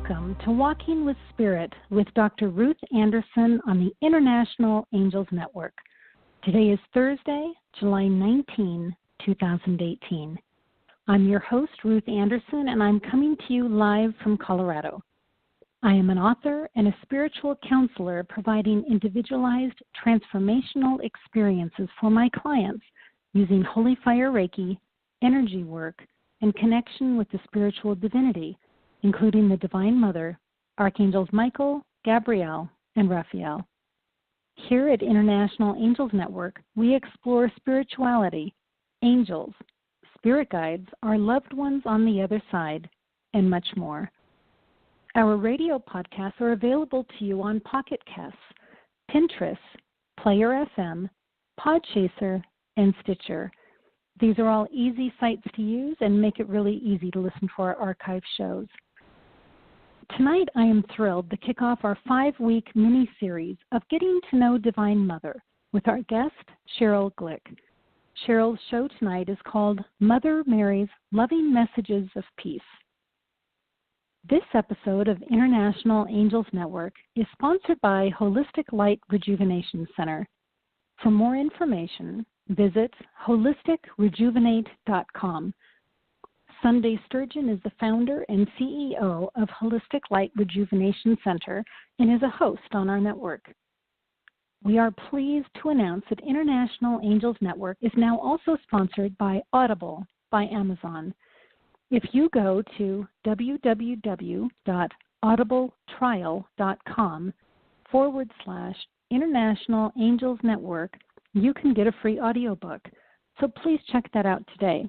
Welcome to Walking with Spirit with Dr. Ruth Anderson on the International Angels Network. Today is Thursday, July 19, 2018. I'm your host, Ruth Anderson, and I'm coming to you live from Colorado. I am an author and a spiritual counselor providing individualized transformational experiences for my clients using Holy Fire Reiki, energy work, and connection with the spiritual divinity, including the Divine Mother, Archangels Michael, Gabriel, and Raphael. Here at International Angels Network, we explore spirituality, angels, spirit guides, our loved ones on the other side, and much more. Our radio podcasts are available to you on Pocket Casts, Pinterest, Player FM, Podchaser, and Stitcher. These are all easy sites to use and make it really easy to listen to our archive shows. Tonight, I am thrilled to kick off our 5-week mini-series of Getting to Know Divine Mother with our guest, Sheryl Glick. Sheryl's show tonight is called Mother Mary's Loving Messages of Peace. This episode of International Angels Network is sponsored by Holistic Light Rejuvenation Center. For more information, visit holisticrejuvenate.com. Sunday Sturgeon is the founder and CEO of Holistic Light Rejuvenation Center and is a host on our network. We are pleased to announce that International Angels Network is now also sponsored by Audible by Amazon. If you go to www.audibletrial.com/International Angels Network, you can get a free audiobook. So please check that out today.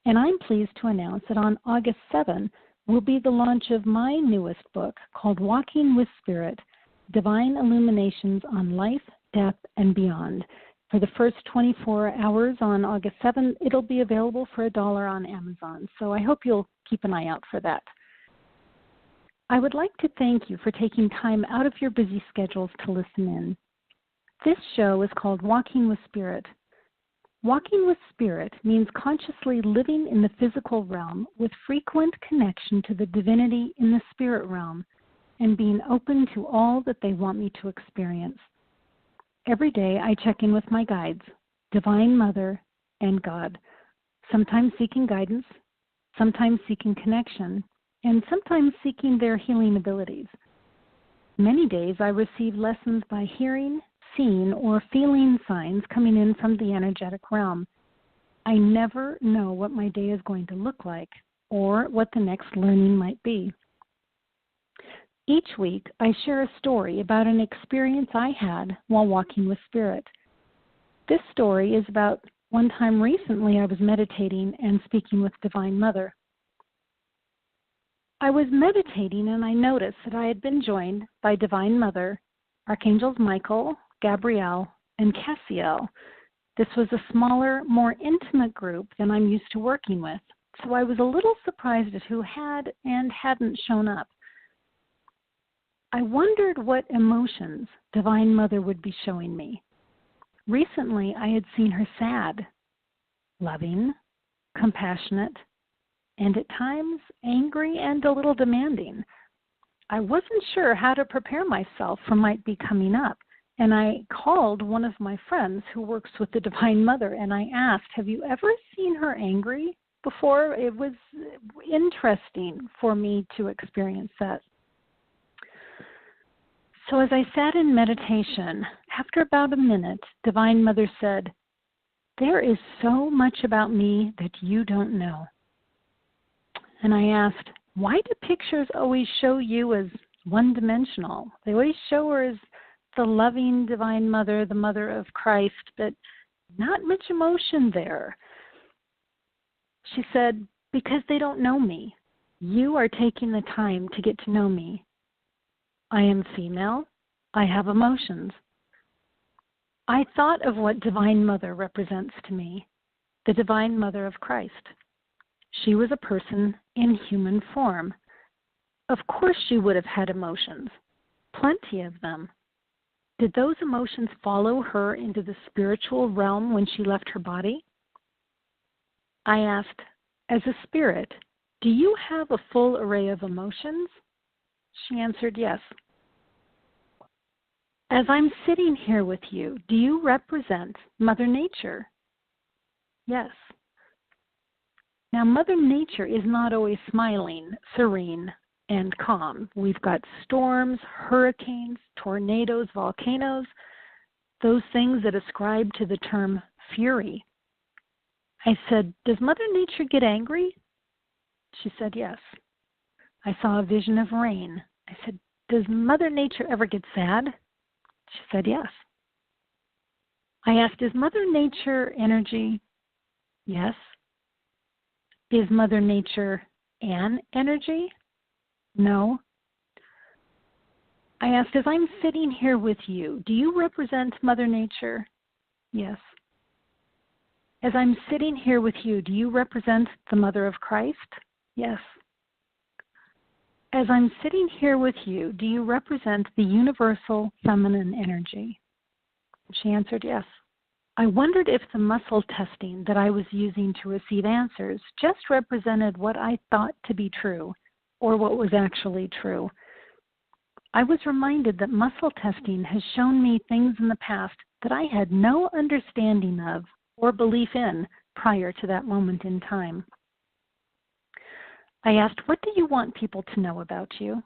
And I'm pleased to announce that on August 7 will be the launch of my newest book called Walking with Spirit, Divine Illuminations on Life, Death, and Beyond. For the first 24 hours on August 7th, it'll be available for $1 on Amazon. So I hope you'll keep an eye out for that. I would like to thank you for taking time out of your busy schedules to listen in. This show is called Walking with Spirit. Walking with Spirit means consciously living in the physical realm with frequent connection to the divinity in the spirit realm and being open to all that they want me to experience. Every day I check in with my guides, Divine Mother and God, sometimes seeking guidance, sometimes seeking connection, and sometimes seeking their healing abilities. Many days I receive lessons by hearing, seeing, or feeling signs coming in from the energetic realm. I never know what my day is going to look like or what the next learning might be. Each week, I share a story about an experience I had while walking with Spirit. This story is about one time recently I was meditating and speaking with Divine Mother. I was meditating and I noticed that I had been joined by Divine Mother, Archangels Michael, Gabriel, and Cassiel. This was a smaller, more intimate group than I'm used to working with, so I was a little surprised at who had and hadn't shown up. I wondered what emotions Divine Mother would be showing me. Recently, I had seen her sad, loving, compassionate, and at times angry and a little demanding. I wasn't sure how to prepare myself for what might be coming up. And I called one of my friends who works with the Divine Mother, and I asked, have you ever seen her angry before? It was interesting for me to experience that. So as I sat in meditation, after about a minute, Divine Mother said, there is so much about me that you don't know. And I asked, why do pictures always show you as one-dimensional? They always show her as the loving Divine Mother, the Mother of Christ, but not much emotion there. She said, because they don't know me. You are taking the time to get to know me. I am female. I have emotions. I thought of what Divine Mother represents to me, the Divine Mother of Christ. She was a person in human form. Of course she would have had emotions, plenty of them. Did those emotions follow her into the spiritual realm when she left her body? I asked, as a spirit, do you have a full array of emotions? She answered yes. As I'm sitting here with you, do you represent Mother Nature? Yes. Now, Mother Nature is not always smiling, serene, and calm. We've got storms, hurricanes, tornadoes, volcanoes, those things that ascribe to the term fury. I said, does Mother Nature get angry? She said, yes. I saw a vision of rain. I said, does Mother Nature ever get sad? She said, yes. I asked, is Mother Nature energy? Yes. Is Mother Nature an energy? No. I asked, as I'm sitting here with you, do you represent Mother Nature? Yes. As I'm sitting here with you, do you represent the Mother of Christ? Yes. As I'm sitting here with you, do you represent the universal feminine energy? She answered yes. I wondered if the muscle testing that I was using to receive answers just represented what I thought to be true, or what was actually true. I was reminded that muscle testing has shown me things in the past that I had no understanding of or belief in prior to that moment in time. I asked, what do you want people to know about you?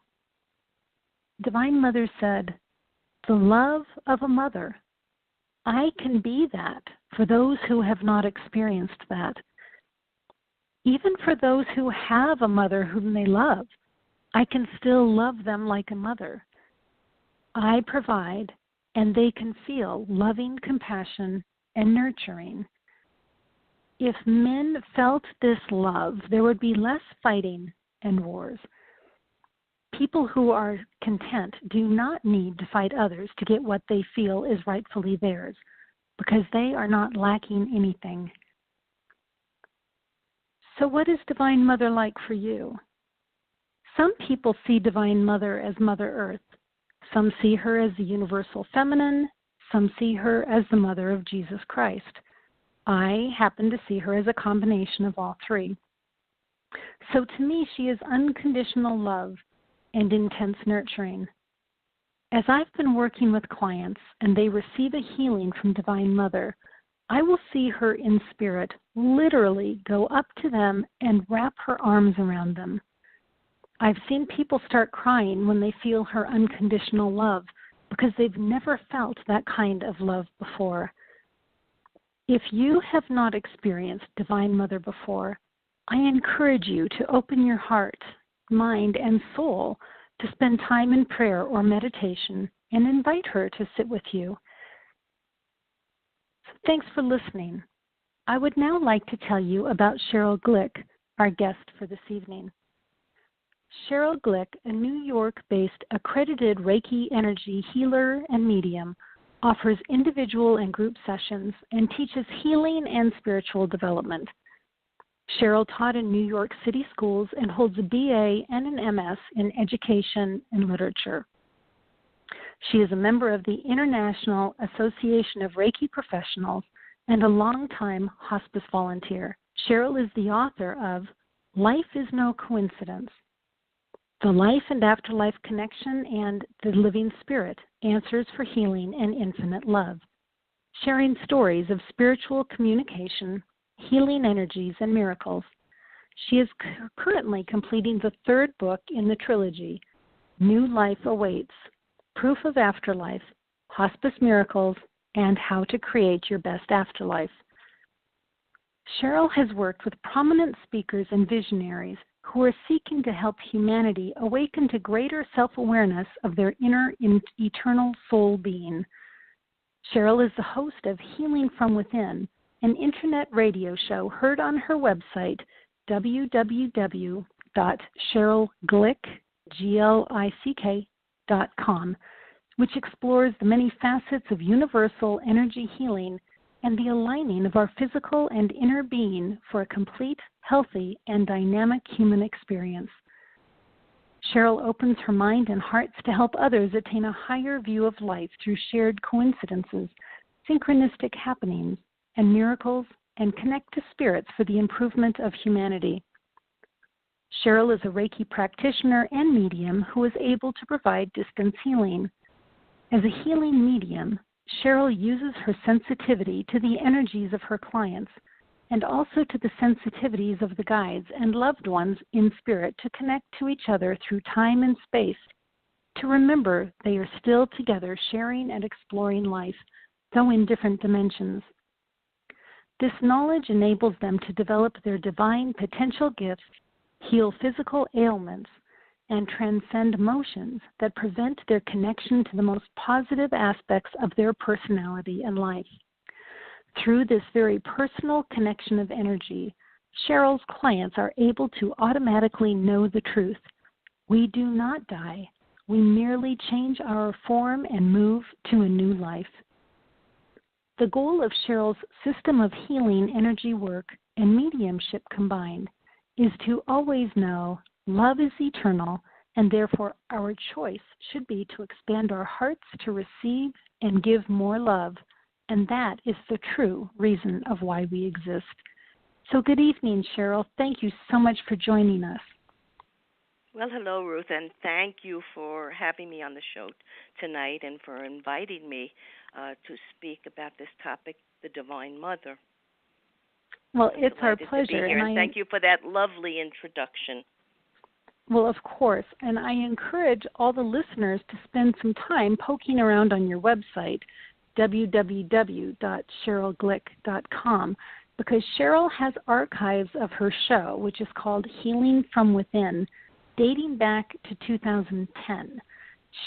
Divine Mother said, the love of a mother. I can be that for those who have not experienced that. Even for those who have a mother whom they love, I can still love them like a mother. I provide, and they can feel loving compassion and nurturing. If men felt this love, there would be less fighting and wars. People who are content do not need to fight others to get what they feel is rightfully theirs, because they are not lacking anything. So what is Divine Mother like for you? Some people see Divine Mother as Mother Earth. Some see her as the universal feminine. Some see her as the Mother of Jesus Christ. I happen to see her as a combination of all three. So to me, she is unconditional love and intense nurturing. As I've been working with clients and they receive a healing from Divine Mother, I will see her in spirit literally go up to them and wrap her arms around them. I've seen people start crying when they feel her unconditional love because they've never felt that kind of love before. If you have not experienced Divine Mother before, I encourage you to open your heart, mind, and soul to spend time in prayer or meditation and invite her to sit with you. So thanks for listening. I would now like to tell you about Sheryl Glick, our guest for this evening. Sheryl Glick, a New York-based accredited Reiki energy healer and medium, offers individual and group sessions and teaches healing and spiritual development. Sheryl taught in New York City schools and holds a BA and an MS in education and literature. She is a member of the International Association of Reiki Professionals and a longtime hospice volunteer. Sheryl is the author of Life is No Coincidence, The Life and Afterlife Connection and the Living Spirit, Answers for Healing and Infinite Love, sharing stories of spiritual communication, healing energies, and miracles. She is currently completing the third book in the trilogy, New Life Awaits, Proof of Afterlife, Hospice Miracles, and How to Create Your Best Afterlife. Sheryl has worked with prominent speakers and visionaries who are seeking to help humanity awaken to greater self-awareness of their inner eternal soul being. Sheryl is the host of Healing from Within, an internet radio show heard on her website, www.SherylGlick.com, which explores the many facets of universal energy healing and the aligning of our physical and inner being for a complete, healthy, and dynamic human experience. Sheryl opens her mind and hearts to help others attain a higher view of life through shared coincidences, synchronistic happenings, and miracles, and connect to spirits for the improvement of humanity. Sheryl is a Reiki practitioner and medium who is able to provide distance healing. As a healing medium, Sheryl uses her sensitivity to the energies of her clients and also to the sensitivities of the guides and loved ones in spirit to connect to each other through time and space, to remember they are still together sharing and exploring life, though in different dimensions. This knowledge enables them to develop their divine potential gifts, heal physical ailments, and transcend emotions that prevent their connection to the most positive aspects of their personality and life. Through this very personal connection of energy, Sheryl's clients are able to automatically know the truth. We do not die. We merely change our form and move to a new life. The goal of Sheryl's system of healing energy work and mediumship combined is to always know love is eternal, and therefore our choice should be to expand our hearts to receive and give more love, and that is the true reason of why we exist. So good evening, Sheryl. Thank you so much for joining us. Well, hello, Ruth, and thank you for having me on the show tonight and for inviting me to speak about this topic, the Divine Mother. Well, it's our pleasure. And thank you for that lovely introduction. Well, of course, and I encourage all the listeners to spend some time poking around on your website, www.sherylglick.com, because Sheryl has archives of her show, which is called Healing from Within, dating back to 2010.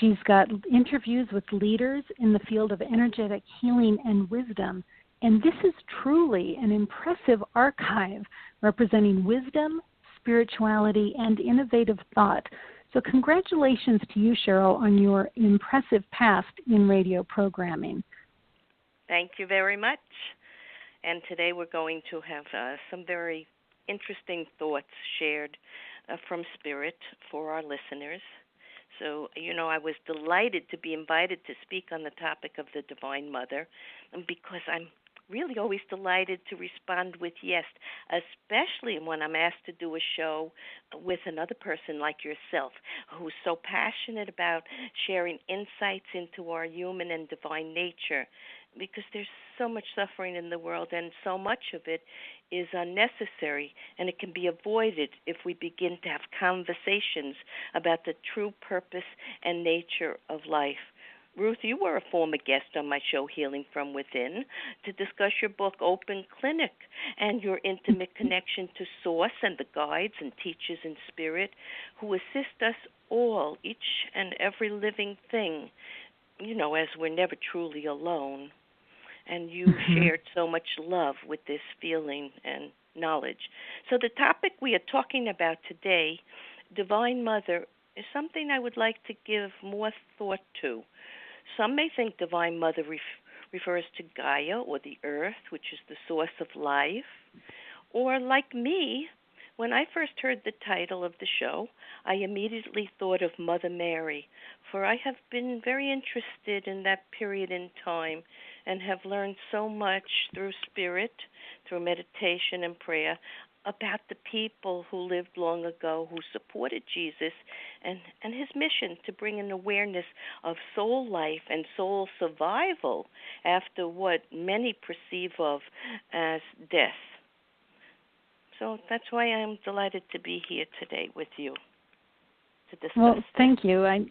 She's got interviews with leaders in the field of energetic healing and wisdom, and this is truly an impressive archive representing wisdom, spirituality, and innovative thought. So congratulations to you, Sheryl, on your impressive past in radio programming. Thank you very much. And today we're going to have some very interesting thoughts shared from Spirit for our listeners. So, I was delighted to be invited to speak on the topic of the Divine Mother, because I'm really always delighted to respond with yes, especially when I'm asked to do a show with another person like yourself, who's so passionate about sharing insights into our human and divine nature, because there's so much suffering in the world, and so much of it is unnecessary, and it can be avoided if we begin to have conversations about the true purpose and nature of life. Ruth, you were a former guest on my show, Healing from Within, to discuss your book, Open Clinic, and your intimate connection to Source and the guides and teachers in spirit who assist us all, each and every living thing, as we're never truly alone. And you shared so much love with this feeling and knowledge. So the topic we are talking about today, Divine Mother, is something I would like to give more thought to. Some may think Divine Mother refers to Gaia or the earth, which is the source of life. Or like me, when I first heard the title of the show, I immediately thought of Mother Mary, for I have been very interested in that period in time and have learned so much through spirit, through meditation and prayer, about the people who lived long ago, who supported Jesus and his mission to bring an awareness of soul life and soul survival after what many perceive of as death. So that's why I'm delighted to be here today with you to discuss. Well, thank you. I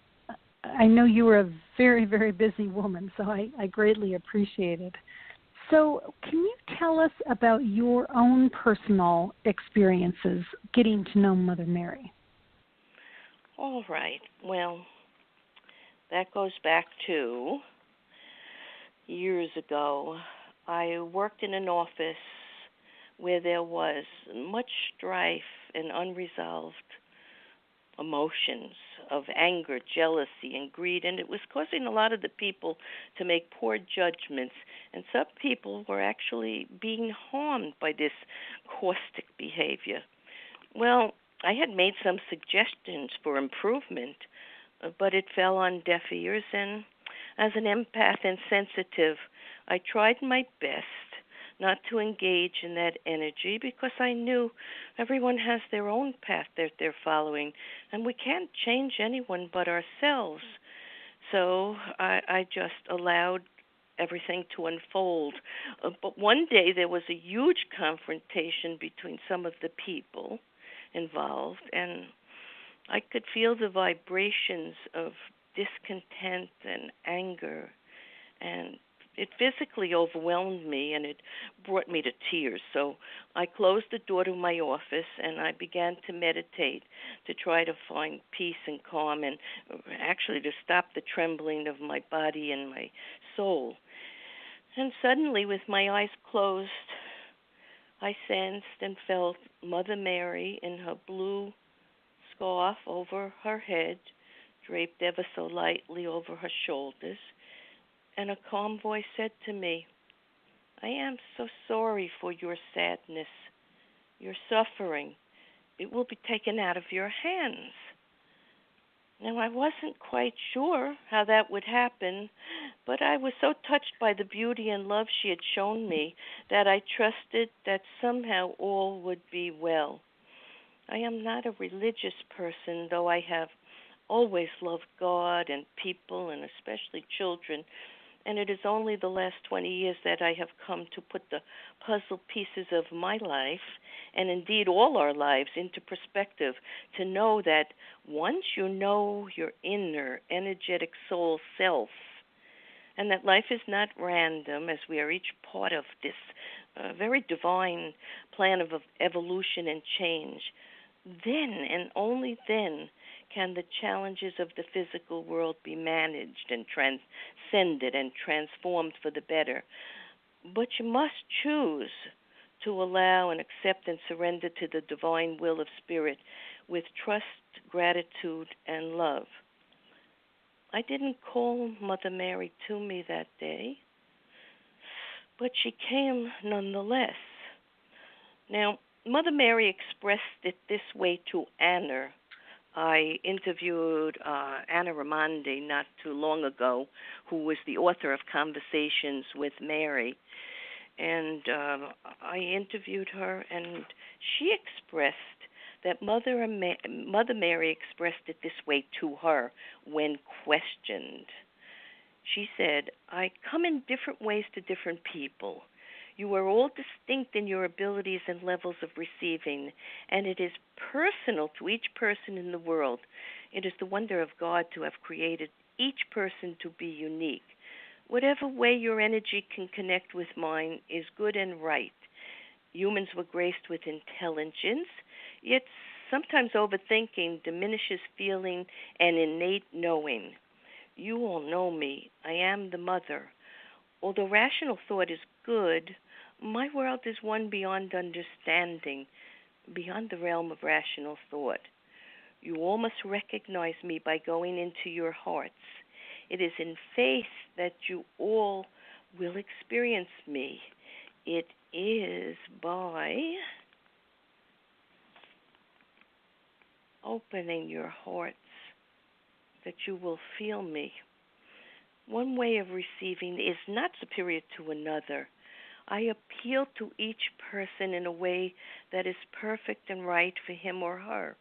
know you were a very, very busy woman, so I greatly appreciate it. So can you tell us about your own personal experiences getting to know Mother Mary? All right. Well, that goes back to years ago. I worked in an office where there was much strife and unresolved emotions of anger, jealousy, and greed, and it was causing a lot of the people to make poor judgments, and some people were actually being harmed by this caustic behavior. Well, I had made some suggestions for improvement, but it fell on deaf ears, and as an empath and sensitive, I tried my best not to engage in that energy, because I knew everyone has their own path that they're following, and we can't change anyone but ourselves. So I just allowed everything to unfold. But one day there was a huge confrontation between some of the people involved, and I could feel the vibrations of discontent and anger, and it physically overwhelmed me, and it brought me to tears. So I closed the door to my office, and I began to meditate to try to find peace and calm, and actually to stop the trembling of my body and my soul. And suddenly, with my eyes closed, I sensed and felt Mother Mary in her blue scarf over her head, draped ever so lightly over her shoulders, and a calm voice said to me, "I am so sorry for your sadness, your suffering. It will be taken out of your hands." Now, I wasn't quite sure how that would happen, but I was so touched by the beauty and love she had shown me that I trusted that somehow all would be well. I am not a religious person, though I have always loved God and people, and especially children, and it is only the last 20 years that I have come to put the puzzle pieces of my life, and indeed all our lives, into perspective, to know that once you know your inner energetic soul self, and that life is not random, as we are each part of this very divine plan of evolution and change, then and only then can the challenges of the physical world be managed and transcended and transformed for the better. But you must choose to allow and accept and surrender to the divine will of Spirit with trust, gratitude, and love. I didn't call Mother Mary to me that day, but she came nonetheless. Now, Mother Mary expressed it this way to Anna. I interviewed Anna Raimondi not too long ago, who was the author of Conversations with Mary. And I interviewed her, and she expressed that Mother Mary expressed it this way to her when questioned. She said, "I come in different ways to different people. You are all distinct in your abilities and levels of receiving, and it is personal to each person in the world. It is the wonder of God to have created each person to be unique. Whatever way your energy can connect with mine is good and right. Humans were graced with intelligence, yet sometimes overthinking diminishes feeling and innate knowing. You all know me. I am the mother. Although rational thought is good, my world is one beyond understanding, beyond the realm of rational thought. You all must recognize me by going into your hearts. It is in faith that you all will experience me. It is by opening your hearts that you will feel me. One way of receiving is not superior to another. I appeal to each person in a way that is perfect and right for him or her.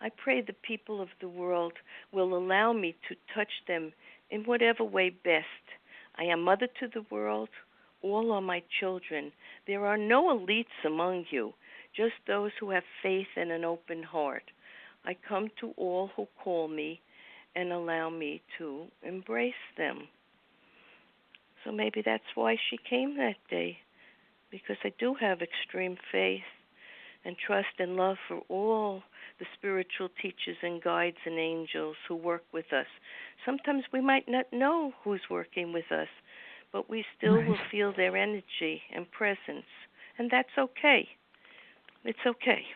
I pray the people of the world will allow me to touch them in whatever way best. I am mother to the world. All are my children. There are no elites among you, just those who have faith and an open heart. I come to all who call me and allow me to embrace them." So maybe that's why she came that day, because I do have extreme faith and trust and love for all the spiritual teachers and guides and angels who work with us. Sometimes we might not know who's working with us, but we still will feel their energy and presence, and that's okay. It's okay.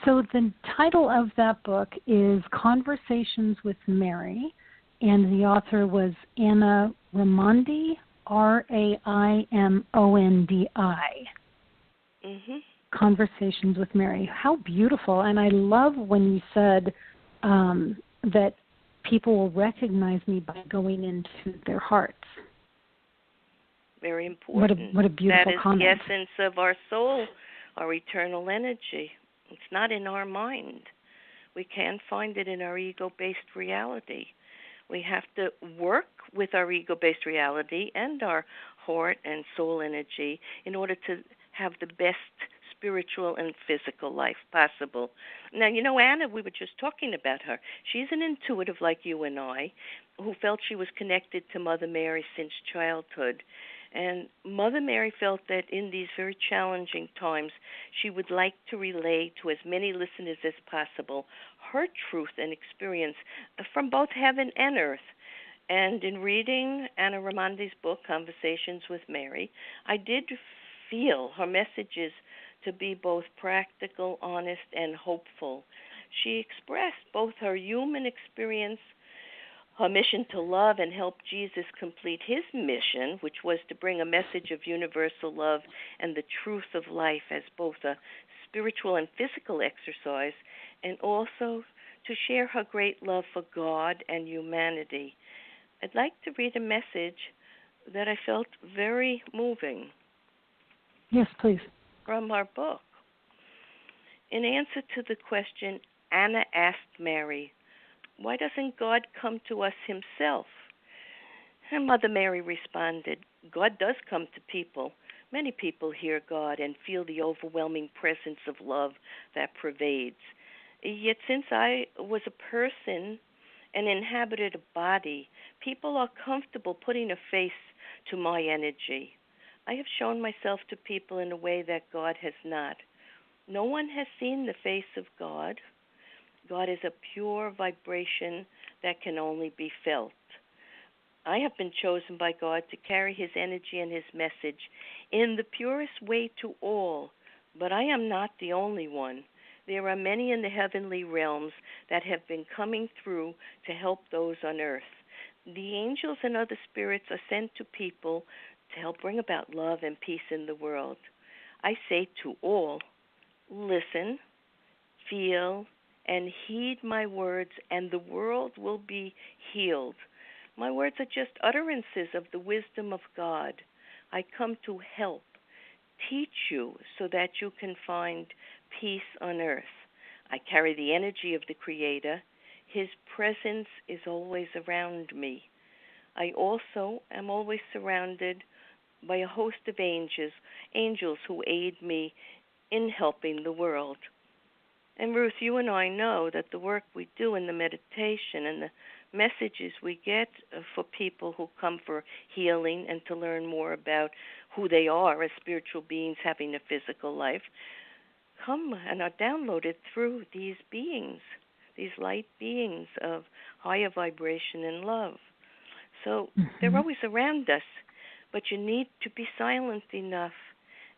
So the title of that book is Conversations with Mary, and the author was Anna Raimondi, Raimondi. Mhm. Conversations with Mary. How beautiful. And I love when you said that people will recognize me by going into their hearts. Very important. What a beautiful That is the comment. essence of our soul, our eternal energy. It's not in our mind. We can't find it in our ego-based reality. We have to work with our ego-based reality and our heart and soul energy in order to have the best spiritual and physical life possible. Now, Anna, we were just talking about her. She's an intuitive like you and I who felt she was connected to Mother Mary since childhood. And Mother Mary felt that in these very challenging times, she would like to relay to as many listeners as possible her truth and experience from both heaven and earth. And in reading Anna Ramondi's book, Conversations with Mary, I did feel her messages to be both practical, honest, and hopeful. She expressed both her human experience, her mission to love and help Jesus complete his mission, which was to bring a message of universal love and the truth of life as both a spiritual and physical exercise, and also to share her great love for God and humanity. I'd like to read a message that I felt very moving. Yes, please. From our book. In answer to the question, Anna asked Mary, "Why doesn't God come to us himself?" And Mother Mary responded, "God does come to people. Many people hear God and feel the overwhelming presence of love that pervades. Yet since I was a person and inhabited a body, people are comfortable putting a face to my energy. I have shown myself to people in a way that God has not. No one has seen the face of God. God is a pure vibration that can only be felt. I have been chosen by God to carry his energy and his message in the purest way to all, but I am not the only one. There are many in the heavenly realms that have been coming through to help those on earth. The angels and other spirits are sent to people to help bring about love and peace in the world. I say to all, listen, feel, and heed my words, and the world will be healed. My words are just utterances of the wisdom of God. I come to help, teach you so that you can find peace on earth. I carry the energy of the Creator. His presence is always around me. I also am always surrounded by a host of angels who aid me in helping the world." And Ruth, you and I know that the work we do in the meditation and the messages we get for people who come for healing and to learn more about who they are as spiritual beings having a physical life come and are downloaded through these beings, these light beings of higher vibration and love. So they're always around us, but you need to be silent enough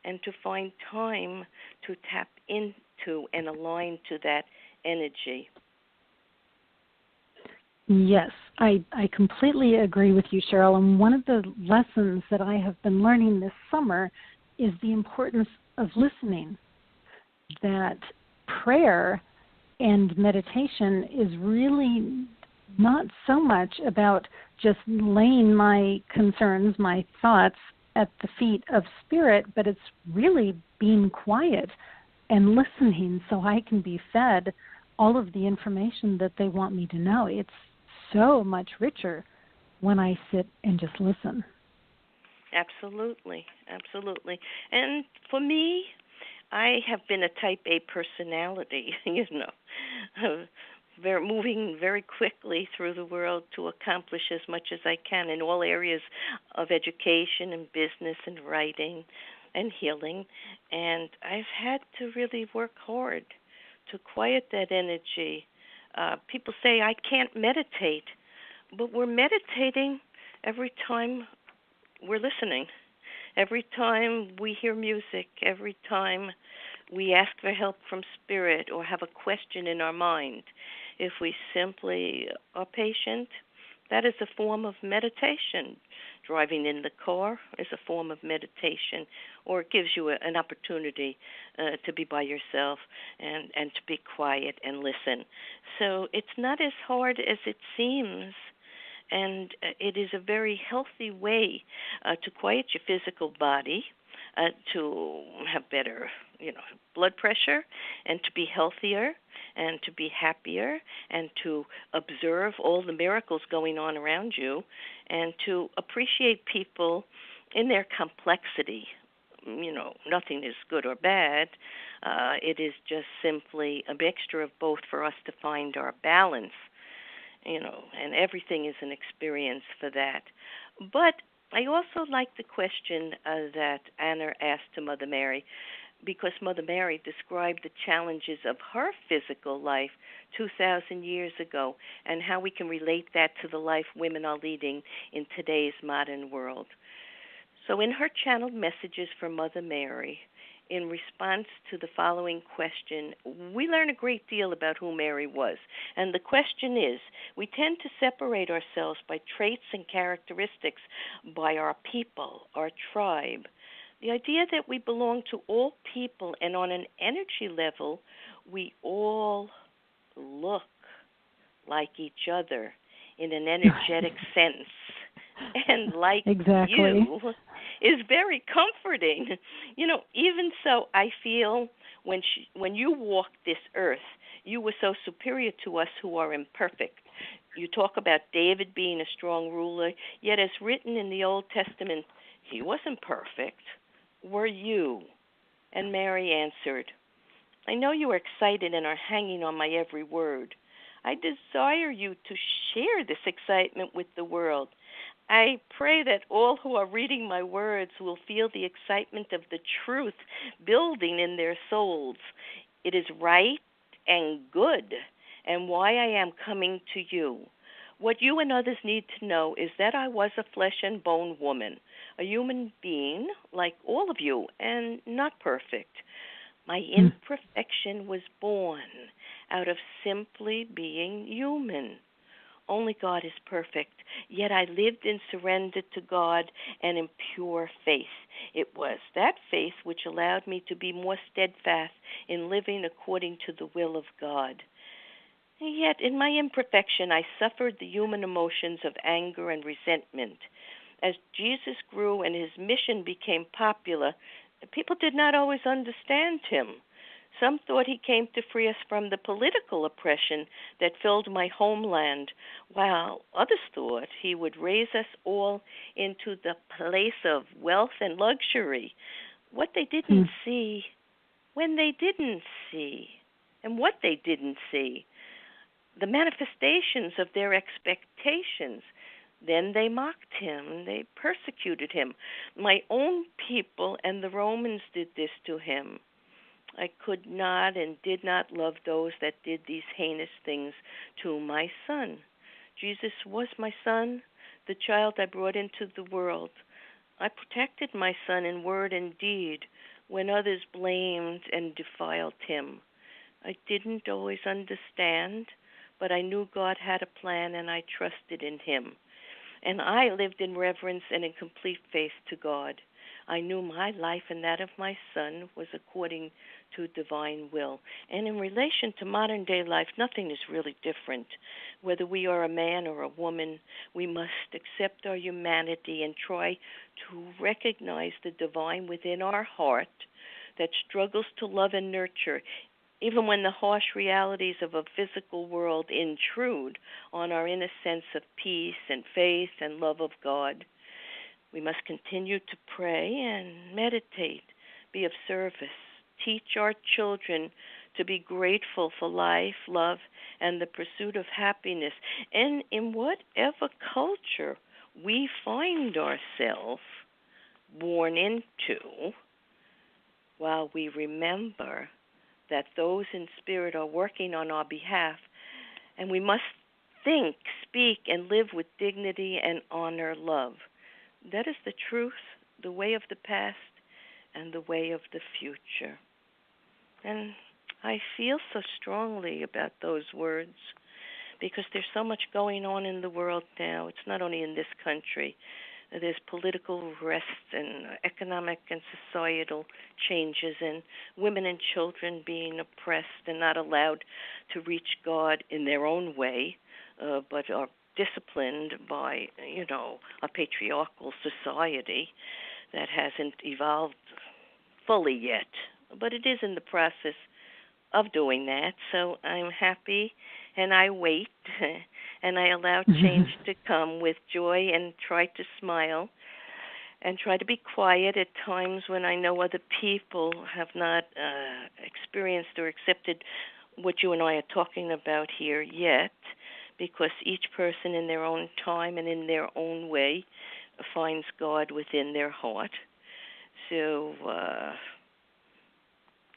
and to find time to tap into and align to that energy. Yes, I completely agree with you, Sheryl. And one of the lessons that I have been learning this summer is the importance of listening, that prayer and meditation is really not so much about just laying my concerns, my thoughts at the feet of Spirit, but it's really being quiet and listening so I can be fed all of the information that they want me to know. It's so much richer when I sit and just listen. Absolutely, absolutely. And for me, I have been a type A personality, moving very quickly through the world to accomplish as much as I can in all areas of education and business and writing and healing. And I've had to really work hard to quiet that energy. People say I can't meditate, but we're meditating every time we're listening. Every time we hear music, every time we ask for help from Spirit or have a question in our mind, if we simply are patient, that is a form of meditation. Driving in the car is a form of meditation, or it gives you an opportunity to be by yourself and to be quiet and listen. So it's not as hard as it seems. And it is a very healthy way to quiet your physical body, to have better, blood pressure, and to be healthier, and to be happier, and to observe all the miracles going on around you, and to appreciate people in their complexity. Nothing is good or bad. It is just simply a mixture of both for us to find our balance, and everything is an experience for that. But I also like the question that Anna asked to Mother Mary, because Mother Mary described the challenges of her physical life 2,000 years ago and how we can relate that to the life women are leading in today's modern world. So in her channeled messages from Mother Mary, in response to the following question, we learn a great deal about who Mary was. And the question is, we tend to separate ourselves by traits and characteristics, by our people, our tribe. The idea that we belong to all people, and on an energy level, we all look like each other in an energetic sense. And like exactly. you is very comforting. Even so, I feel when you walked this earth, you were so superior to us who are imperfect. You talk about David being a strong ruler, yet as written in the Old Testament, he wasn't perfect. Were you? And Mary answered, I know you are excited and are hanging on my every word. I desire you to share this excitement with the world. I pray that all who are reading my words will feel the excitement of the truth building in their souls. It is right and good, and why I am coming to you. What you and others need to know is that I was a flesh and bone woman, a human being like all of you, and not perfect. My imperfection was born out of simply being human. Only God is perfect, yet I lived in surrender to God and in pure faith. It was that faith which allowed me to be more steadfast in living according to the will of God. Yet in my imperfection, I suffered the human emotions of anger and resentment. As Jesus grew and his mission became popular, people did not always understand him. Some thought he came to free us from the political oppression that filled my homeland, while others thought he would raise us all into the place of wealth and luxury. What they didn't see, when they didn't see, and what they didn't see, the manifestations of their expectations. Then they mocked him, they persecuted him. My own people and the Romans did this to him. I could not and did not love those that did these heinous things to my son. Jesus was my son, the child I brought into the world. I protected my son in word and deed when others blamed and defiled him. I didn't always understand, but I knew God had a plan and I trusted in him. And I lived in reverence and in complete faith to God. I knew my life and that of my son was according to divine will. And in relation to modern day life, nothing is really different. Whether we are a man or a woman, we must accept our humanity and try to recognize the divine within our heart that struggles to love and nurture, even when the harsh realities of a physical world intrude on our inner sense of peace and faith and love of God. We must continue to pray and meditate, be of service, teach our children to be grateful for life, love, and the pursuit of happiness. And in whatever culture we find ourselves born into, while we remember that those in spirit are working on our behalf, and we must think, speak, and live with dignity and honor love. That is the truth, the way of the past, and the way of the future. And I feel so strongly about those words because there's so much going on in the world now. It's not only in this country. There's political unrest and economic and societal changes, and women and children being oppressed and not allowed to reach God in their own way, but are disciplined by, a patriarchal society that hasn't evolved fully yet. But it is in the process of doing that. So I'm happy and I wait and I allow change to come with joy and try to smile and try to be quiet at times when I know other people have not experienced or accepted what you and I are talking about here yet, because each person in their own time and in their own way finds God within their heart. So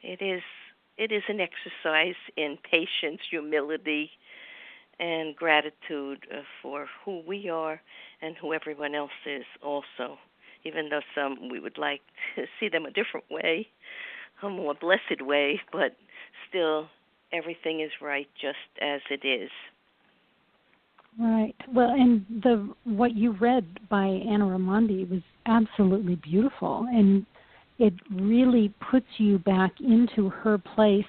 it is an exercise in patience, humility, and gratitude for who we are and who everyone else is also, even though some we would like to see them a different way, a more blessed way, but still everything is right just as it is. Right. Well, and what you read by Anna Raimondi was absolutely beautiful, and it really puts you back into her place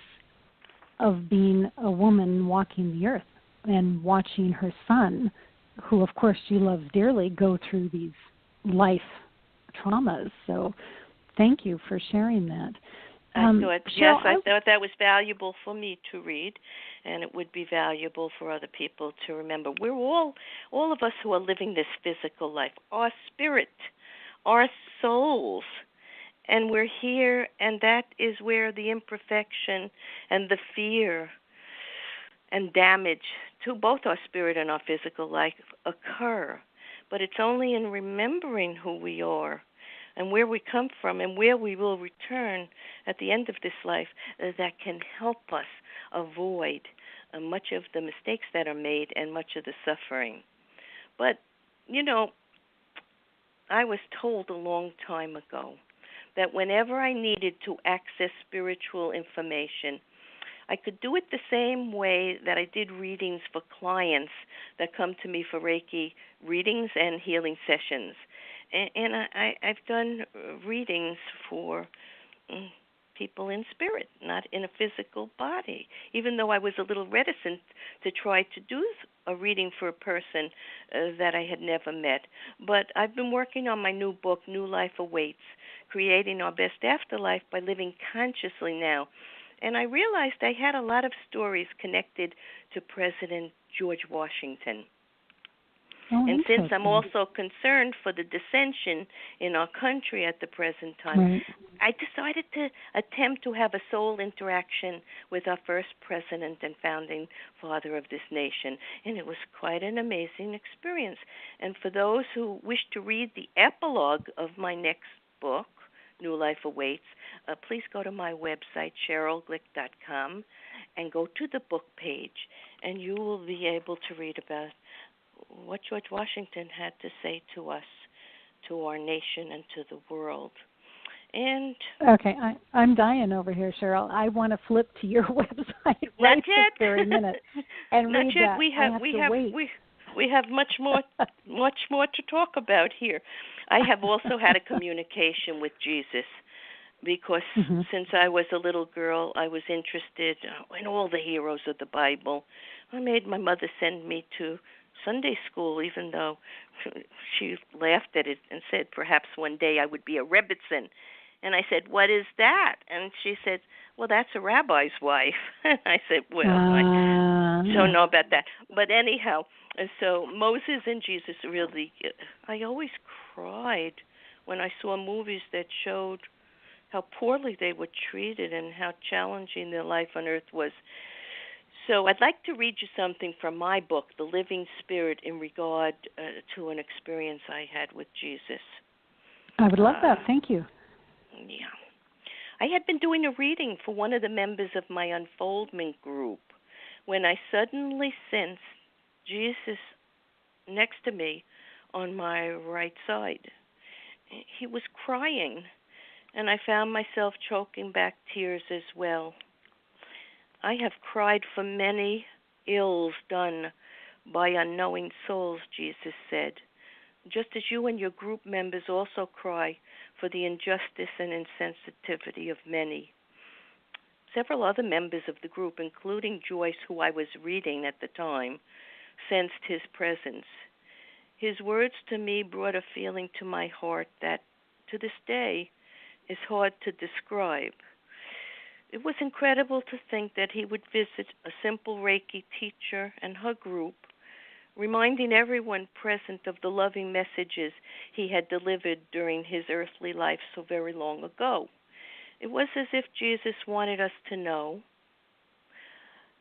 of being a woman walking the earth and watching her son, who of course she loves dearly, go through these life traumas. So thank you for sharing that. Cheryl, I thought that was valuable for me to read, and it would be valuable for other people to remember. We're all of us who are living this physical life, our spirit, our souls, and we're here, and that is where the imperfection and the fear and damage to both our spirit and our physical life occur. But it's only in remembering who we are and where we come from and where we will return at the end of this life that can help us avoid much of the mistakes that are made and much of the suffering. But, I was told a long time ago that whenever I needed to access spiritual information, I could do it the same way that I did readings for clients that come to me for Reiki readings and healing sessions. And I've done readings for people in spirit, not in a physical body, even though I was a little reticent to try to do a reading for a person that I had never met. But I've been working on my new book, New Life Awaits, Creating Our Best Afterlife by Living Consciously Now. And I realized I had a lot of stories connected to President George Washington. And since I'm also concerned for the dissension in our country at the present time, right, I decided to attempt to have a soul interaction with our first president and founding father of this nation. And it was quite an amazing experience. And for those who wish to read the epilogue of my next book, New Life Awaits, please go to my website, SherylGlick.com, and go to the book page, and you will be able to read about what George Washington had to say to us, to our nation, and to the world. And okay, I'm dying over here, Sheryl. I want to flip to your website right this very minute and not read yet. that. We have much more to talk about here. I have also had a communication with Jesus, because since I was a little girl, I was interested in all the heroes of the Bible. I made my mother send me to Sunday school, even though she laughed at it and said perhaps one day I would be a Rebbitzin. And I said, "What is that?" And she said, "Well, that's a rabbi's wife." And I said, "Well, I don't know about that." But anyhow, so Moses and Jesus really, I always cried when I saw movies that showed how poorly they were treated and how challenging their life on earth was. So I'd like to read you something from my book, The Living Spirit, in regard to an experience I had with Jesus. I would love that. Thank you. Yeah. I had been doing a reading for one of the members of my unfoldment group when I suddenly sensed Jesus next to me on my right side. He was crying, and I found myself choking back tears as well. I have cried for many ills done by unknowing souls, Jesus said, just as you and your group members also cry for the injustice and insensitivity of many. Several other members of the group, including Joyce, who I was reading at the time, sensed his presence. His words to me brought a feeling to my heart that, to this day, is hard to describe. It was incredible to think that he would visit a simple Reiki teacher and her group, reminding everyone present of the loving messages he had delivered during his earthly life so very long ago. It was as if Jesus wanted us to know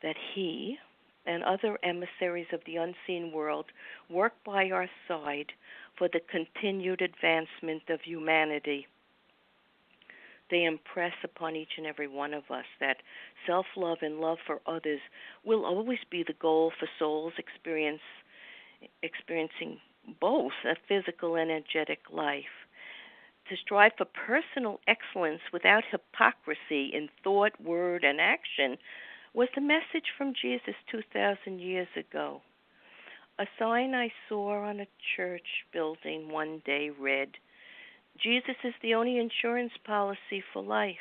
that he and other emissaries of the unseen world work by our side for the continued advancement of humanity. They impress upon each and every one of us that self-love and love for others will always be the goal for souls experiencing both a physical and energetic life. To strive for personal excellence without hypocrisy in thought, word, and action was the message from Jesus 2,000 years ago. A sign I saw on a church building one day read, "Jesus is the only insurance policy for life."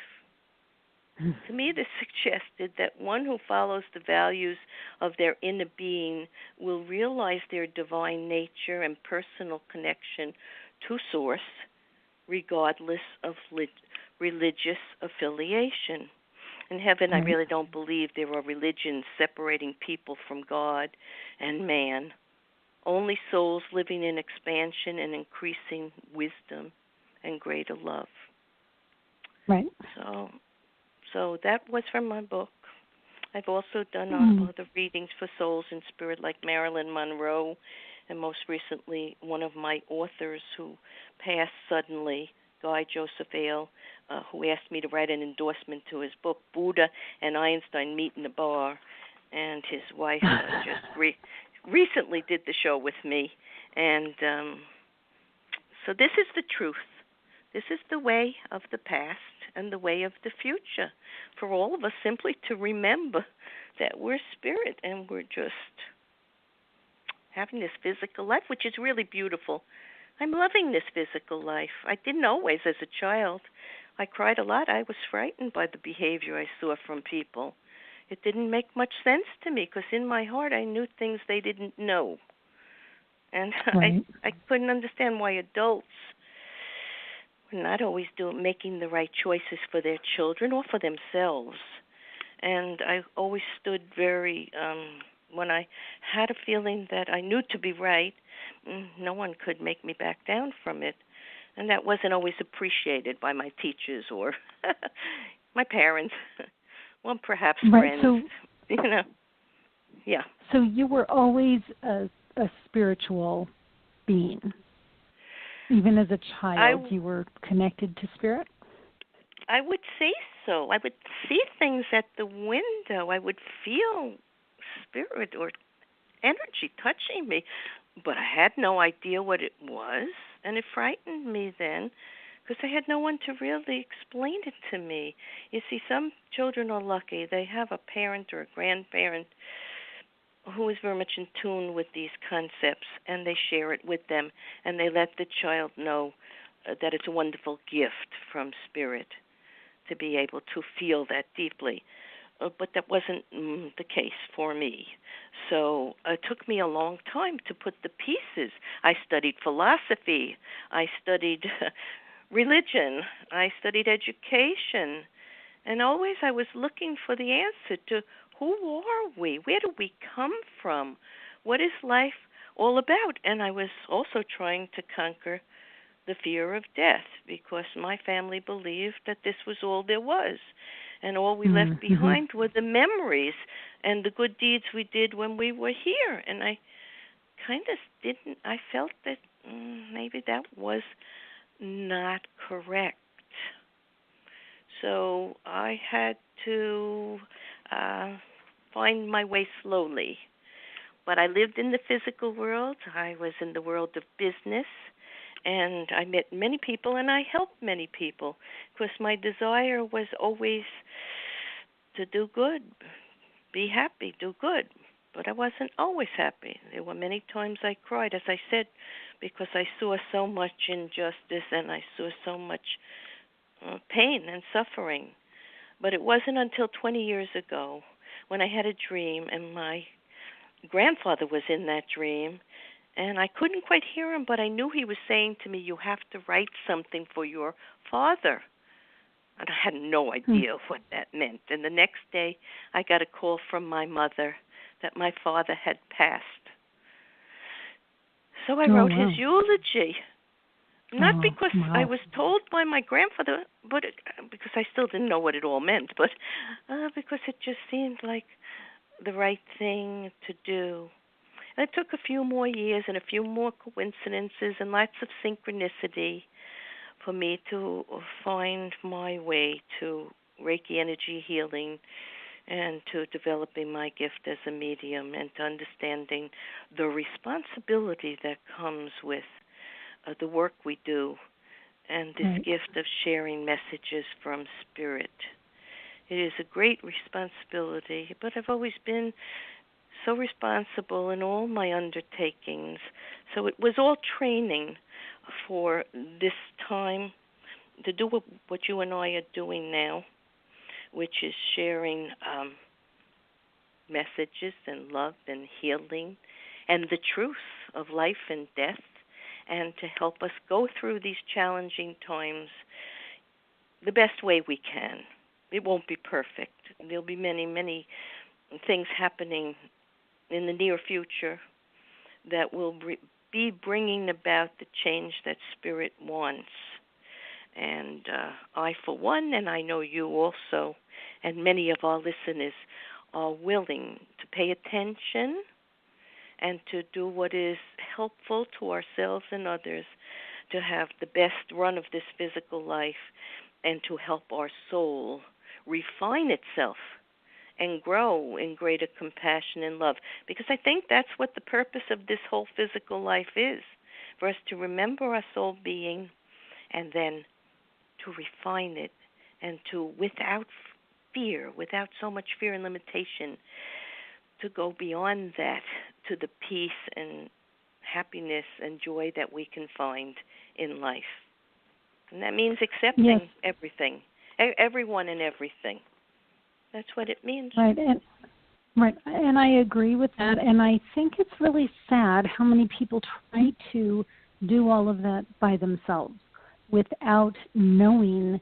To me, this suggested that one who follows the values of their inner being will realize their divine nature and personal connection to Source, regardless of religious affiliation. In heaven, I really don't believe there are religions separating people from God and man, only souls living in expansion and increasing wisdom and greater love. Right. So that was from my book. I've also done other readings for souls in spirit like Marilyn Monroe, and most recently one of my authors who passed suddenly, Guy Joseph Ale, who asked me to write an endorsement to his book, Buddha and Einstein Meet in the Bar, and his wife just recently did the show with me. And so this is the truth. This is the way of the past and the way of the future for all of us, simply to remember that we're spirit and we're just having this physical life, which is really beautiful. I'm loving this physical life. I didn't always as a child. I cried a lot. I was frightened by the behavior I saw from people. It didn't make much sense to me because in my heart I knew things they didn't know. And I couldn't understand why adults were not always making the right choices for their children or for themselves. And I always stood very, when I had a feeling that I knew to be right, no one could make me back down from it. And that wasn't always appreciated by my teachers or my parents. Well, perhaps friends. So, yeah. So you were always a spiritual being. Even as a child, you were connected to spirit? I would say so. I would see things at the window. I would feel spirit or energy touching me, but I had no idea what it was, and it frightened me then because I had no one to really explain it to me. You see, some children are lucky. They have a parent or a grandparent who is very much in tune with these concepts, and they share it with them, and they let the child know that it's a wonderful gift from spirit to be able to feel that deeply. But that wasn't the case for me. So it took me a long time to put the pieces. I studied philosophy. I studied religion. I studied education. And always I was looking for the answer to who are we? Where do we come from? What is life all about? And I was also trying to conquer the fear of death because my family believed that this was all there was. And all we left behind were the memories and the good deeds we did when we were here. And I kind of I felt that maybe that was not correct. So I had to find my way slowly. But I lived in the physical world. I was in the world of business. And I met many people, and I helped many people because my desire was always to do good, be happy, do good. But I wasn't always happy. There were many times I cried, as I said, because I saw so much injustice and I saw so much pain and suffering. But it wasn't until 20 years ago when I had a dream and my grandfather was in that dream, and I couldn't quite hear him, but I knew he was saying to me, "You have to write something for your father." And I had no idea what that meant. And the next day, I got a call from my mother that my father had passed. So I wrote his eulogy. Not because I was told by my grandfather, but because I still didn't know what it all meant, but because it just seemed like the right thing to do. And it took a few more years and a few more coincidences and lots of synchronicity for me to find my way to Reiki energy healing and to developing my gift as a medium and to understanding the responsibility that comes with the work we do and this gift of sharing messages from Spirit. It is a great responsibility, but I've always been so responsible in all my undertakings. So it was all training for this time to do what you and I are doing now, which is sharing messages and love and healing and the truth of life and death, and to help us go through these challenging times the best way we can. It won't be perfect. There'll be many, many things happening in the near future that will be bringing about the change that Spirit wants. And I, for one, and I know you also, and many of our listeners are willing to pay attention and to do what is helpful to ourselves and others to have the best run of this physical life and to help our soul refine itself and grow in greater compassion and love. Because I think that's what the purpose of this whole physical life is, for us to remember our soul being and then to refine it and to, without fear, without so much fear and limitation, to go beyond that to the peace and happiness and joy that we can find in life. And that means accepting everything, everyone and everything. That's what it means. Right, and I agree with that. And I think it's really sad how many people try to do all of that by themselves without knowing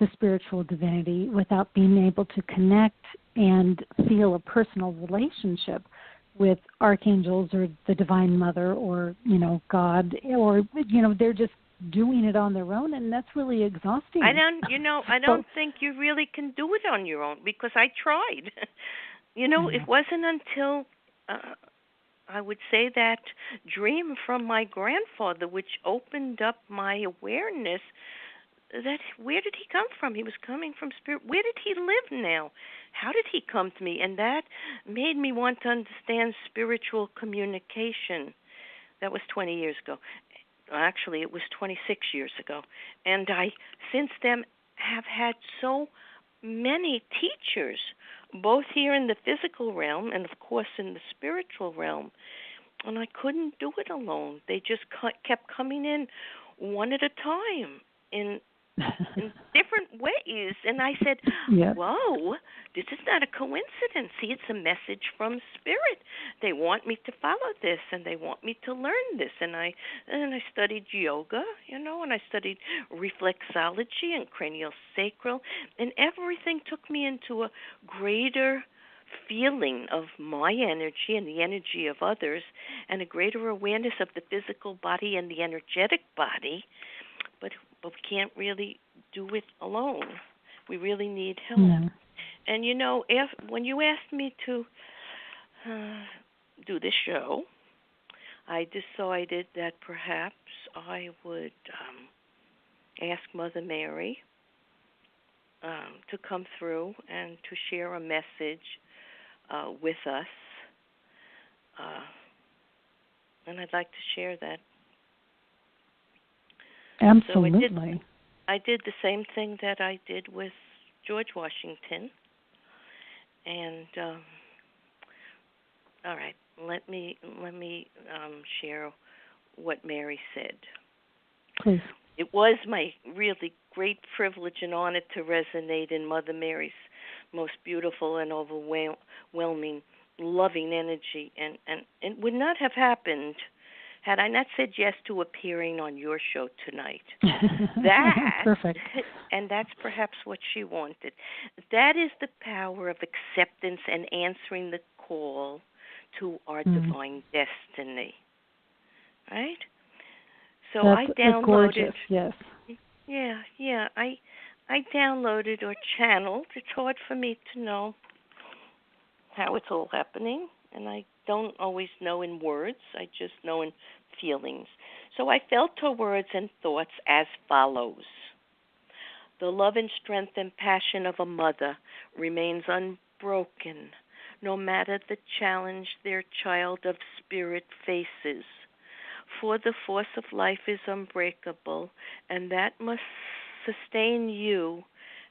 the spiritual divinity, without being able to connect and feel a personal relationship with archangels or the Divine Mother or, God, or, they're just doing it on their own, and that's really exhausting. I don't think you really can do it on your own, because I tried. It wasn't until I would say that dream from my grandfather, which opened up my awareness that where did he come from? He was coming from Spirit. Where did he live now? How did he come to me? And that made me want to understand spiritual communication. That was 20 years ago. Actually, it was 26 years ago. And I, since then, have had so many teachers, both here in the physical realm and, of course, in the spiritual realm. And I couldn't do it alone. They just kept coming in one at a time in different ways. And I said, whoa, this is not a coincidence. See, it's a message from Spirit. They want me to follow this, and they want me to learn this. And I studied yoga, and I studied reflexology and cranial sacral, and everything took me into a greater feeling of my energy and the energy of others, and a greater awareness of the physical body and the energetic body. But we can't really do it alone. We really need help. No. And, when you asked me to do this show, I decided that perhaps I would ask Mother Mary to come through and to share a message with us. And I'd like to share that. Absolutely. So I did the same thing that I did with George Washington. And all right, let me share what Mary said. Please. It was my really great privilege and honor to resonate in Mother Mary's most beautiful and overwhelming loving energy, and it would not have happened had I not said yes to appearing on your show tonight. That, perfect. And that's perhaps what she wanted. That is the power of acceptance and answering the call to our divine destiny. Right? So I downloaded. That's gorgeous, yes. Yeah. I downloaded or channeled. It's hard for me to know how it's all happening, and I don't always know in words. I just know in feelings. So I felt her words and thoughts as follows. The love and strength and passion of a mother remains unbroken, no matter the challenge their child of spirit faces. For the force of life is unbreakable, and that must sustain you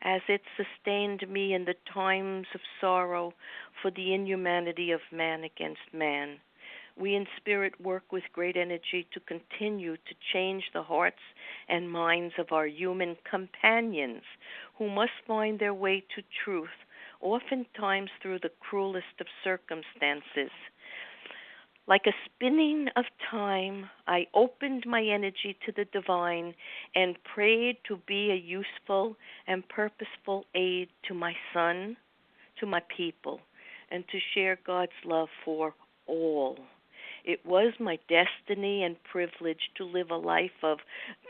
as it sustained me in the times of sorrow for the inhumanity of man against man. We in spirit work with great energy to continue to change the hearts and minds of our human companions who must find their way to truth, oftentimes through the cruelest of circumstances. Like a spinning of time, I opened my energy to the divine and prayed to be a useful and purposeful aid to my son, to my people, and to share God's love for all. It was my destiny and privilege to live a life of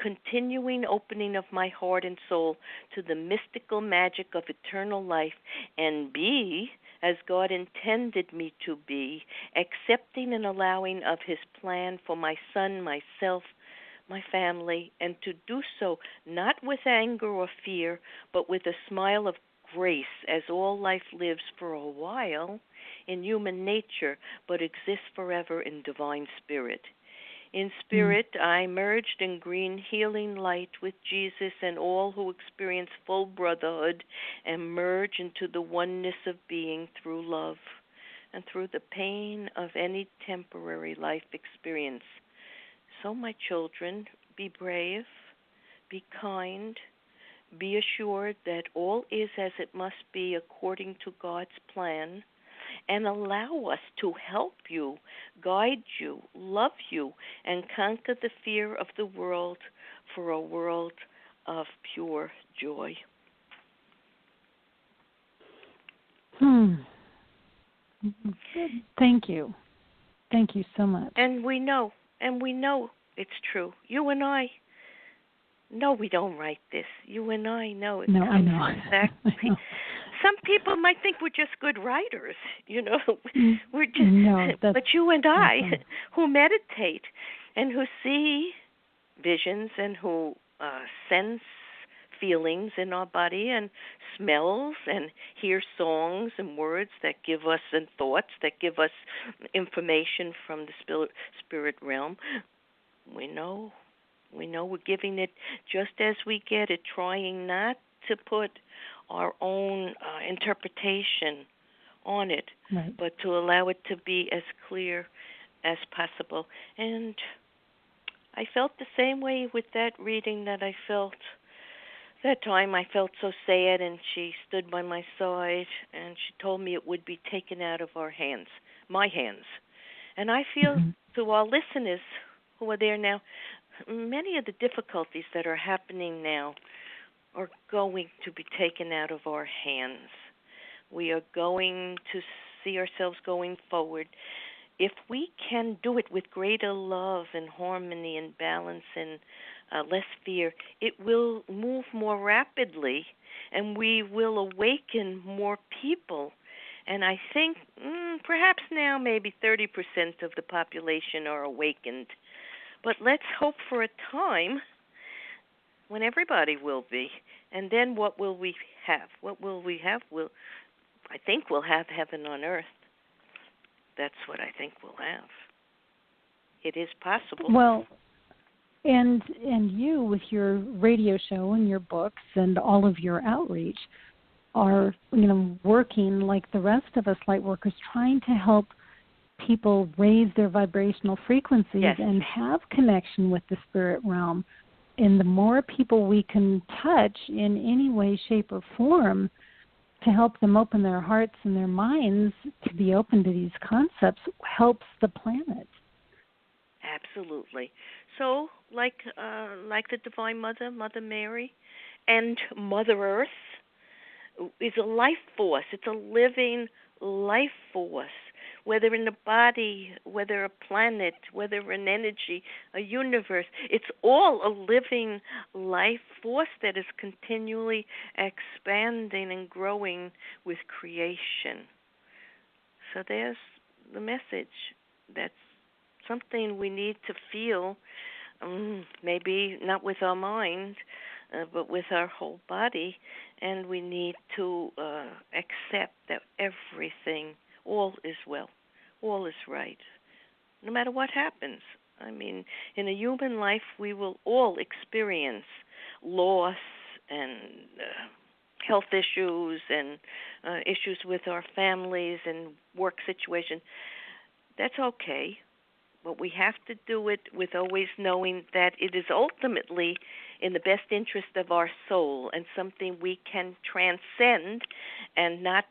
continuing opening of my heart and soul to the mystical magic of eternal life and be, as God intended me to be, accepting and allowing of His plan for my son, myself, my family, and to do so not with anger or fear, but with a smile of grace, as all life lives for a while in human nature, but exists forever in divine spirit. In spirit, I merged in green healing light with Jesus and all who experience full brotherhood and merge into the oneness of being through love and through the pain of any temporary life experience. So, my children, be brave, be kind, be assured that all is as it must be according to God's plan, and allow us to help you, guide you, love you, and conquer the fear of the world for a world of pure joy. Thank you. Thank you so much. And we know it's true. You and I know we don't write this. You and I know it. No, I know. Exactly. I know. Some people might think we're just good writers, We're just, no, but you and I, who meditate and who see visions and who sense feelings in our body and smells and hear songs and words that give us and thoughts that give us information from the spirit realm, we know we're giving it just as we get it, trying not to put our own interpretation on it, right, but to allow it to be as clear as possible. And I felt the same way with that reading that I felt that time. I felt so sad, and she stood by my side, and she told me it would be taken out of our hands, my hands. And I feel to our listeners who are there now, many of the difficulties that are happening now are going to be taken out of our hands. We are going to see ourselves going forward. If we can do it with greater love and harmony and balance and less fear, it will move more rapidly, and we will awaken more people. And I think perhaps now maybe 30% of the population are awakened. But let's hope for a time when everybody will be. And then what will we have? What will we have? I think we'll have heaven on earth. That's what I think we'll have. It is possible. Well, and you with your radio show and your books and all of your outreach are, working like the rest of us light workers, trying to help people raise their vibrational frequencies and have connection with the spirit realm. And the more people we can touch in any way, shape, or form, to help them open their hearts and their minds to be open to these concepts helps the planet. Absolutely. So, like the Divine Mother, Mother Mary, and Mother Earth is a life force. It's a living life force, whether in a body, whether a planet, whether an energy, a universe. It's all a living life force that is continually expanding and growing with creation. So there's the message. That's something we need to feel, maybe not with our mind, but with our whole body, and we need to accept that everything, all is well, all is right, no matter what happens. I mean, in a human life, we will all experience loss and health issues and issues with our families and work situations. That's okay. But we have to do it with always knowing that it is ultimately in the best interest of our soul and something we can transcend and not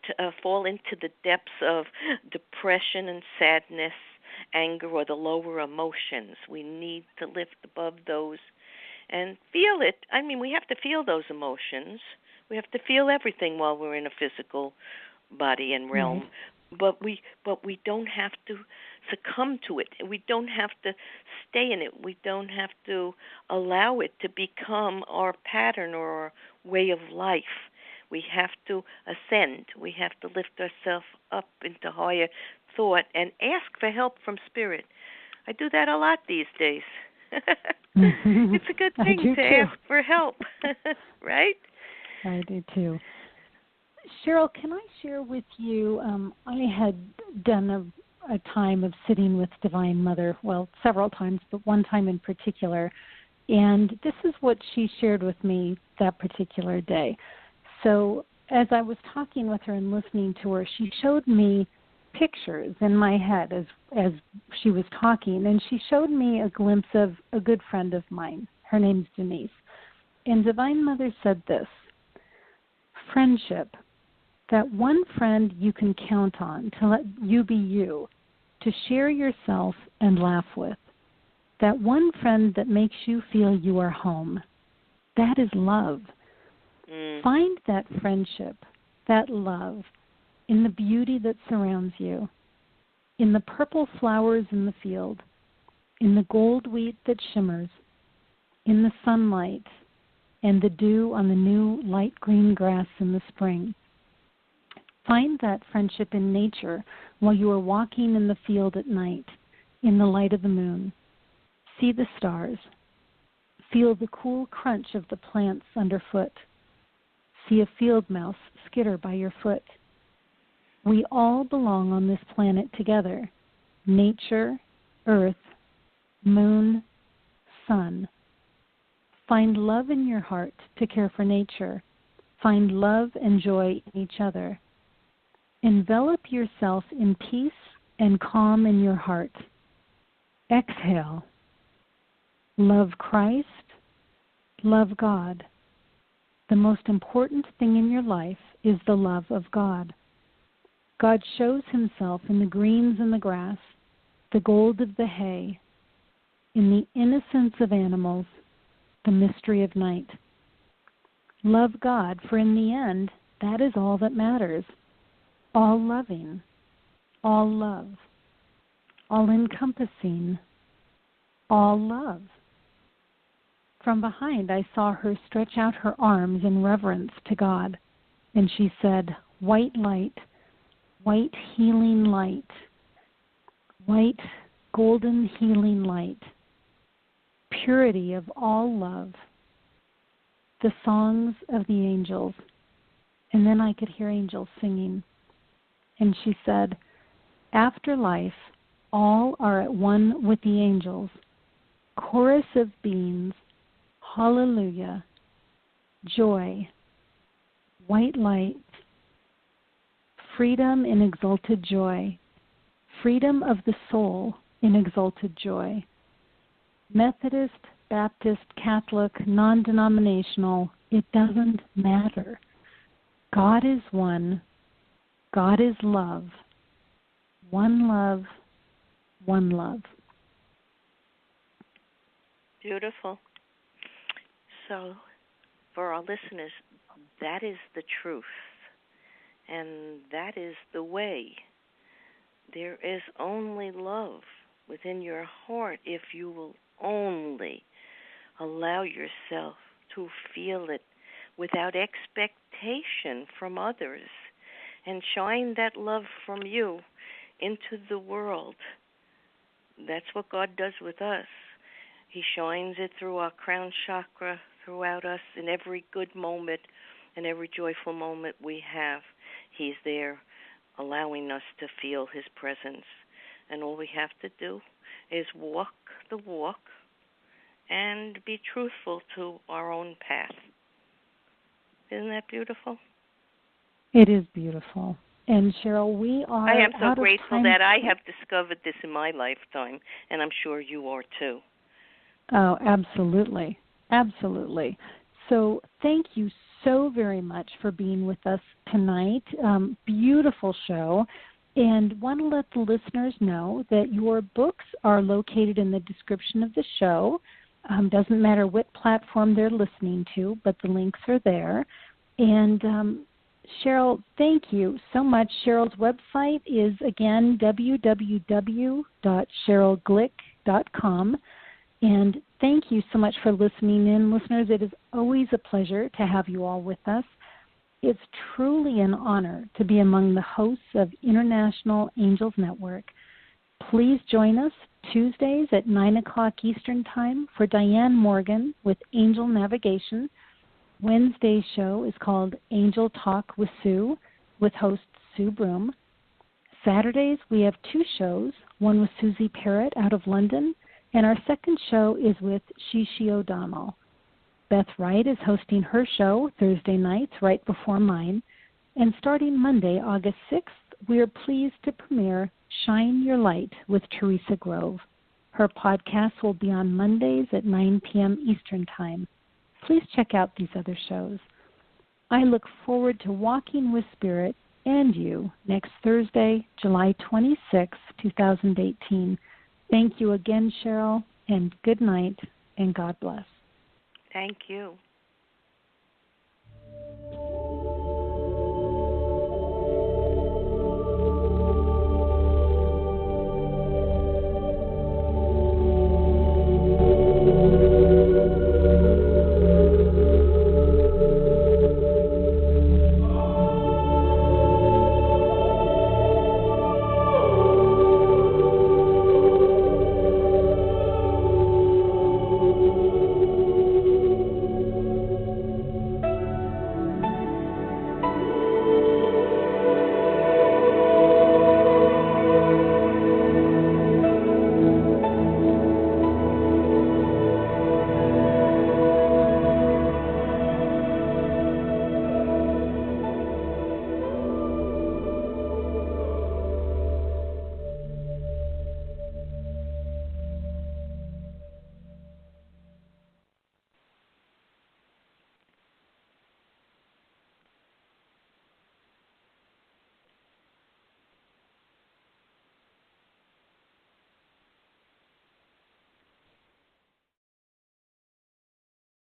fall into the depths of depression and sadness, anger, or the lower emotions. We need to lift above those and feel it. I mean, we have to feel those emotions. We have to feel everything while we're in a physical body and realm. Right. But we don't have to succumb to it. We don't have to stay in it. We don't have to allow it to become our pattern or our way of life. We have to ascend. We have to lift ourselves up into higher thought and ask for help from Spirit. I do that a lot these days. It's a good thing to ask for help, right? I do too. Sheryl, can I share with you, I had done a time of sitting with Divine Mother, well, several times, but one time in particular, and this is what she shared with me that particular day. So as I was talking with her and listening to her, she showed me pictures in my head as she was talking, and she showed me a glimpse of a good friend of mine. Her name's Denise. And Divine Mother said this: friendship, that one friend you can count on to let you be you, to share yourself and laugh with. That one friend that makes you feel you are home. That is love. Find that friendship, that love, in the beauty that surrounds you, in the purple flowers in the field, in the gold wheat that shimmers, in the sunlight and the dew on the new light green grass in the spring. Find that friendship in nature while you are walking in the field at night, in the light of the moon. See the stars. Feel the cool crunch of the plants underfoot. See a field mouse skitter by your foot. We all belong on this planet together. Nature, earth, moon, sun. Find love in your heart to care for nature. Find love and joy in each other. Envelop yourself in peace and calm in your heart. Exhale. Love Christ. Love God. The most important thing in your life is the love of God. God shows himself in the greens in the grass, the gold of the hay, in the innocence of animals, the mystery of night. Love God, for in the end, that is all that matters. All loving, all love, all encompassing, all love. From behind, I saw her stretch out her arms in reverence to God, and she said, white light, white healing light, white golden healing light, purity of all love, the songs of the angels. And then I could hear angels singing. And she said, after life, all are at one with the angels. Chorus of beings, hallelujah, joy, white light, freedom in exalted joy, freedom of the soul in exalted joy. Methodist, Baptist, Catholic, non-denominational, it doesn't matter. God is one. God is love. One love. One love. Beautiful. So, for our listeners, that is the truth. And that is the way. There is only love within your heart if you will only allow yourself to feel it without expectation from others and shine that love from you into the world. That's what God does with us. He shines it through our crown chakra, throughout us, in every good moment and every joyful moment we have. He's there allowing us to feel His presence. And all we have to do is walk the walk and be truthful to our own path. Isn't that beautiful? It is beautiful. And Sheryl, we are I am so out of grateful time. that I have discovered this in my lifetime, and I'm sure you are too. Oh, absolutely. Absolutely. So thank you so very much for being with us tonight. Beautiful show. And want to let the listeners know that your books are located in the description of the show. Doesn't matter what platform they're listening to, but the links are there. And Sheryl, thank you so much. Sheryl's website is, again, www.sherylglick.com. And thank you so much for listening in, listeners. It is always a pleasure to have you all with us. It's truly an honor to be among the hosts of International Angels Network. Please join us Tuesdays at 9 o'clock Eastern Time for Diane Morgan with Angel Navigation. Wednesday's show is called Angel Talk with Sue, with host Sue Broom. Saturdays we have two shows, one with Susie Parrott out of London, and our second show is with Shishi O'Donnell. Beth Wright is hosting her show Thursday nights right before mine. And starting Monday, August 6th, we are pleased to premiere Shine Your Light with Teresa Grove. Her podcast will be on Mondays at 9 p.m. Eastern Time. Please check out these other shows. I look forward to walking with Spirit and you next Thursday, July 26, 2018. Thank you again, Sheryl, and good night, and God bless. Thank you.